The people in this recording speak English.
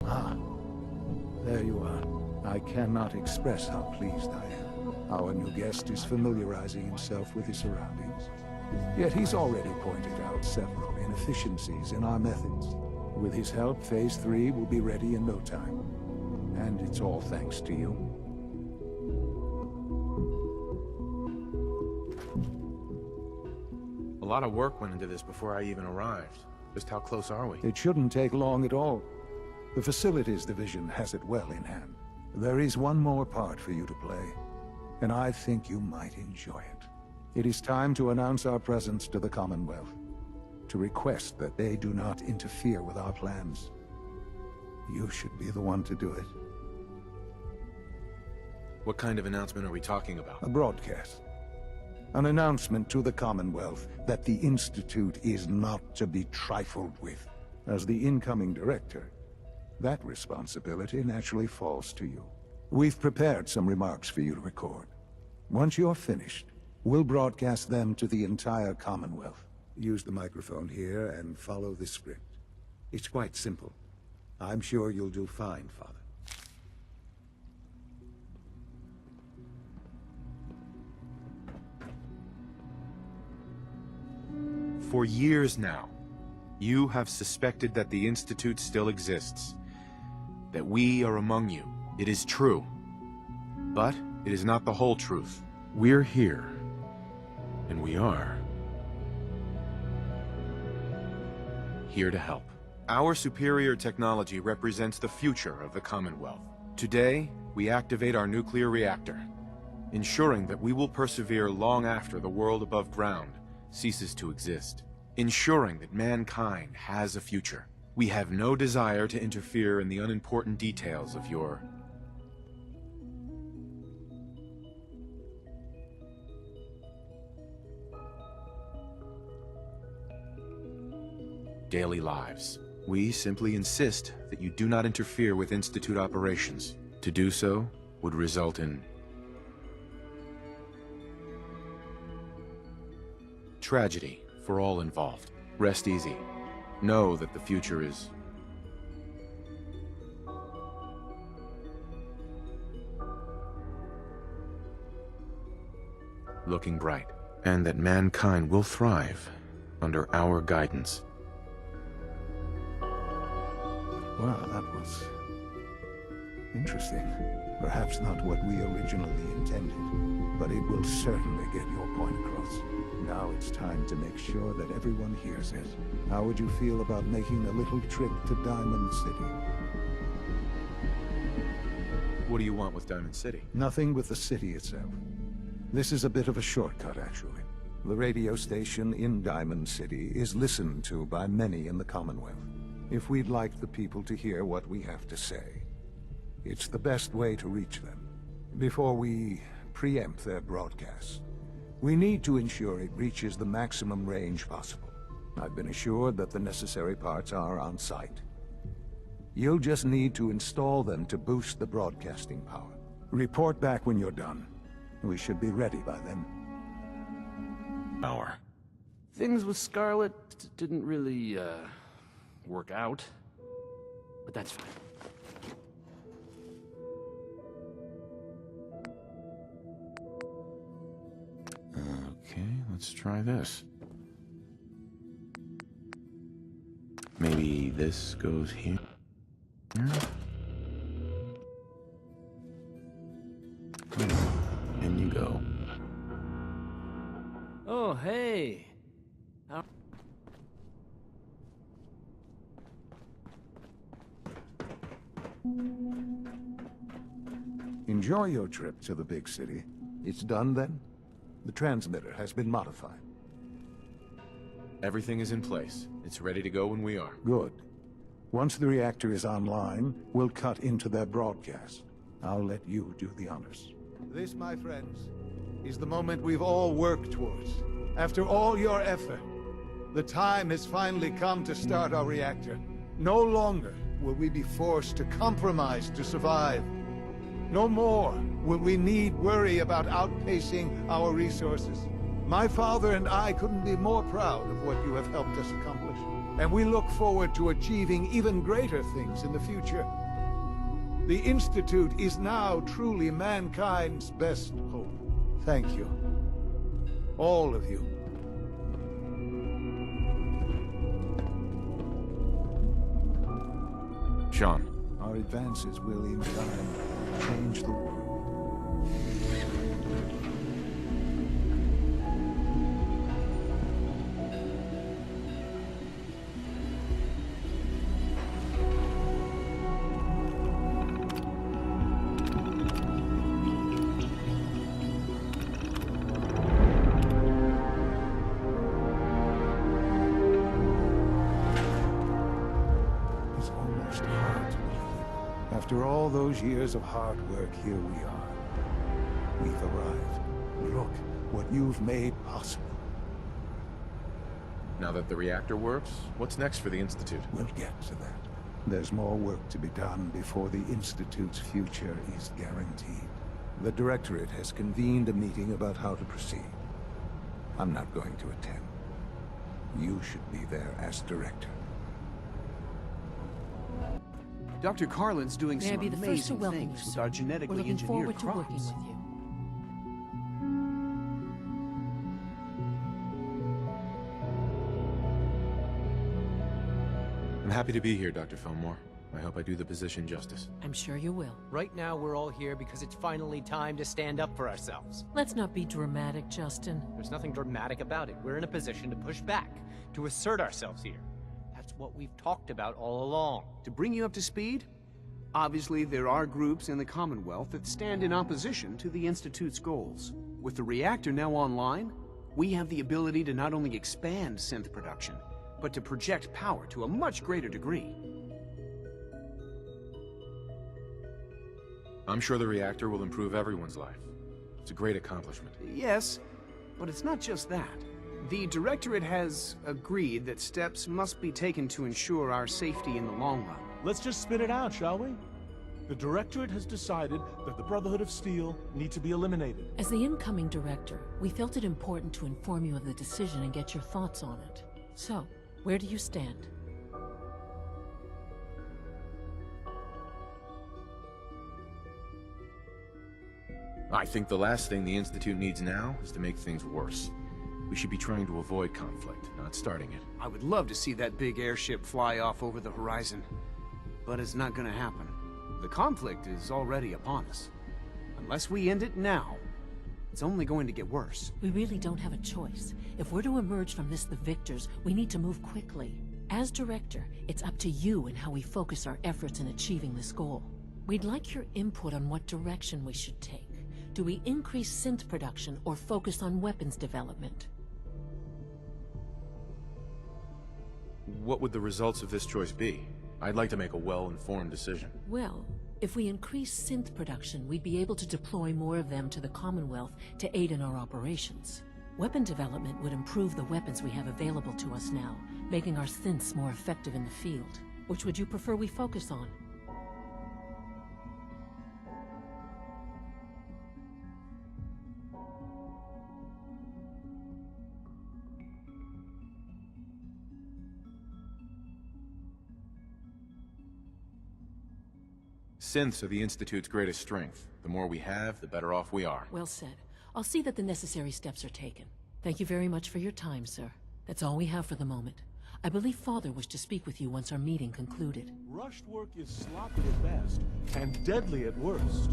Ah, there you are. I cannot express how pleased I am. Our new guest is familiarizing himself with his surroundings. Yet he's already pointed out several inefficiencies in our methods. With his help, Phase 3 will be ready in no time. And it's all thanks to you. A lot of work went into this before I even arrived. Just how close are we? It shouldn't take long at all. The Facilities Division has it well in hand. There is one more part for you to play, and I think you might enjoy it. It is time to announce our presence to the Commonwealth, to request that they do not interfere with our plans. You should be the one to do it. What kind of announcement are we talking about? A broadcast. An announcement to the Commonwealth that the Institute is not to be trifled with. As the incoming director, that responsibility naturally falls to you. We've prepared some remarks for you to record. Once you're finished, we'll broadcast them to the entire Commonwealth. Use the microphone here and follow this script. It's quite simple. I'm sure you'll do fine, Father. For years now, you have suspected that the Institute still exists. That we are among you. It is true. But it is not the whole truth. We're here. And we are here to help. Our superior technology represents the future of the Commonwealth. Today, we activate our nuclear reactor, ensuring that we will persevere long after the world above ground ceases to exist, ensuring that mankind has a future. We have no desire to interfere in the unimportant details of your daily lives. We simply insist that you do not interfere with Institute operations. To do so would result in tragedy for all involved. Rest easy. Know that the future is looking bright, and that mankind will thrive under our guidance. Wow, that was interesting. Perhaps not what we originally intended, but it will certainly get your point across. Now it's time to make sure that everyone hears it. How would you feel about making a little trip to Diamond City? What do you want with Diamond City? Nothing with the city itself. This is a bit of a shortcut, actually. The radio station in Diamond City is listened to by many in the Commonwealth. If we'd like the people to hear what we have to say, it's the best way to reach them. Before we preempt their broadcasts, we need to ensure it reaches the maximum range possible. I've been assured that the necessary parts are on site. You'll just need to install them to boost the broadcasting power. Report back when you're done. We should be ready by then. Things with Scarlet didn't really, work out, but that's fine. Okay, let's try this. Maybe this goes here? In you go. Oh, hey! Enjoy your trip to the big city. It's done then? The transmitter has been modified. Everything is in place. It's ready to go when we are. Good. Once the reactor is online, we'll cut into their broadcast. I'll let you do the honors. This, my friends, is the moment we've all worked towards. After all your effort, the time has finally come to start our reactor. No longer will we be forced to compromise to survive. No more will we need worry about outpacing our resources. My father and I couldn't be more proud of what you have helped us accomplish. and we look forward to achieving even greater things in the future. The Institute is now truly mankind's best hope. Thank you. All of you. Sean. Our advances will, in time, change the world. It's almost hard to believe. After all those years of hard work, here we are. We've arrived. Look what you've made possible. Now that the reactor works, what's next for the Institute? We'll get to that. There's more work to be done before the Institute's future is guaranteed. The Directorate has convened a meeting about how to proceed. I'm not going to attend. You should be there as Director. Dr. Carlin's doing May I some be the first to amazing welcome you, things with sir. our We're genetically looking engineered forward to working crops. with you. I'm happy to be here, Dr. Fillmore. I hope I do the position justice. I'm sure you will. Right now, we're all here because it's finally time to stand up for ourselves. Let's not be dramatic, Justin. There's nothing dramatic about it. We're in a position to push back, to assert ourselves here. That's what we've talked about all along. To bring you up to speed, obviously there are groups in the Commonwealth that stand in opposition to the Institute's goals. With the reactor now online, we have the ability to not only expand synth production, but to project power to a much greater degree. I'm sure the reactor will improve everyone's life. It's a great accomplishment. Yes, but it's not just that. The Directorate has agreed that steps must be taken to ensure our safety in the long run. Let's just spit it out, shall we? The Directorate has decided that the Brotherhood of Steel need to be eliminated. As the incoming director, we felt it important to inform you of the decision and get your thoughts on it. So, where do you stand? I think the last thing the Institute needs now is to make things worse. We should be trying to avoid conflict, not starting it. I would love to see that big airship fly off over the horizon, but it's not gonna happen. The conflict is already upon us. Unless we end it now, it's only going to get worse. We really don't have a choice. If we're to emerge from this the victors, we need to move quickly. As director, it's up to you and how we focus our efforts in achieving this goal. We'd like your input on what direction we should take. Do we increase synth production or focus on weapons development? What would the results of this choice be? I'd like to make a well-informed decision. Well, if we increase synth production, we'd be able to deploy more of them to the Commonwealth to aid in our operations. Weapon development would improve the weapons we have available to us now, making our synths more effective in the field. Which would you prefer we focus on? Synths are the Institute's greatest strength. The more we have, the better off we are. Well said. I'll see that the necessary steps are taken. Thank you very much for your time, sir. That's all we have for the moment. I believe Father wished to speak with you once our meeting concluded. Rushed work is sloppy at best and deadly at worst.